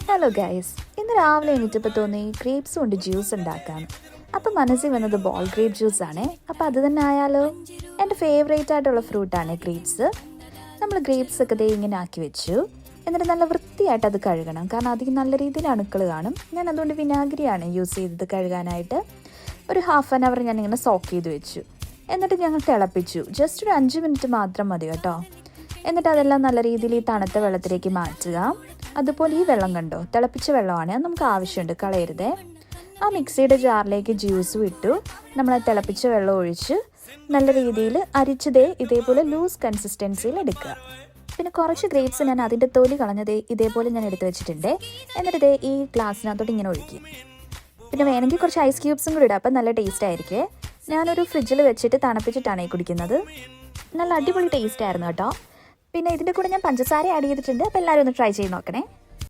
Hello guys, ഇന്ന് രാവിലെ എണീറ്റപ്പോൾ തോന്നി ഗ്രേപ്സ് കൊണ്ട് ജ്യൂസ് ഉണ്ടാക്കാൻ. അപ്പം മനസ്സിൽ വന്നത് ബോൾ ഗ്രേപ്പ് ജ്യൂസ് ആണ്. അപ്പോൾ അത് തന്നെ ആയാലോ. എൻ്റെ ഫേവറേറ്റ് ആയിട്ടുള്ള ഫ്രൂട്ടാണ് ഗ്രേപ്സ്. നമ്മൾ ഗ്രേപ്സ് ഒക്കെ ദേ ഇങ്ങനെ ആക്കി വെച്ചു. എന്നിട്ട് നല്ല വൃത്തിയായിട്ട് അത് കഴുകണം, കാരണം അതിൽ നല്ല രീതിയിൽ അണുക്കൾ കാണും. ഞാൻ അതുകൊണ്ട് വിനാഗിരിയാണ് യൂസ് ചെയ്തത് കഴുകാനായിട്ട്. ഒരു ഹാഫ് ആൻ അവർ ഞാനിങ്ങനെ സോക്ക് ചെയ്ത് വെച്ചു. എന്നിട്ട് ഞങ്ങൾ തിളപ്പിച്ചു. ജസ്റ്റ് ഒരു 5 മിനിറ്റ് മാത്രം മതി കേട്ടോ. എന്നിട്ട് അതെല്ലാം നല്ല രീതിയിൽ ഈ തണുത്ത വെള്ളത്തിലേക്ക് മാറ്റുക. അതുപോലെ ഈ വെള്ളം കണ്ടോ, തിളപ്പിച്ച വെള്ളമാണ്, അത് നമുക്ക് ആവശ്യമുണ്ട്, കളയരുതേ. ആ മിക്സിയുടെ ജാറിലേക്ക് ജ്യൂസും ഇട്ടു. നമ്മൾ തിളപ്പിച്ച വെള്ളം ഒഴിച്ച് നല്ല രീതിയിൽ അരിച്ചതേ ഇതേപോലെ ലൂസ് കൺസിസ്റ്റൻസിയിൽ എടുക്കുക. പിന്നെ കുറച്ച് ഗ്രേപ്സ് ഞാൻ അതിൻ്റെ തൊലി കളഞ്ഞതേ ഇതേപോലെ ഞാൻ എടുത്ത് വെച്ചിട്ടുണ്ട്. എന്നിട്ട് ഈ ഗ്ലാസ്സിനകത്തോട്ട് ഇങ്ങനെ ഒഴിക്കും. പിന്നെ വേണമെങ്കിൽ കുറച്ച് ഐസ് ക്യൂബ്സും കൂടി ഇടാം, അപ്പം നല്ല ടേസ്റ്റ് ആയിരിക്കും. ഞാനൊരു ഫ്രിഡ്ജിൽ വെച്ചിട്ട് തണുപ്പിച്ചിട്ടാണ് ഈ കുടിക്കുന്നത്. നല്ല അടിപൊളി ടേസ്റ്റ് ആയിരുന്നു കേട്ടോ. പിന്നെ ഇതിൻ്റെ കൂടെ ഞാൻ പഞ്ചസാര ആഡ് ചെയ്തിട്ടുണ്ട്. അപ്പോൾ എല്ലാവരും ഒന്ന് ട്രൈ ചെയ്ത് നോക്കണേ.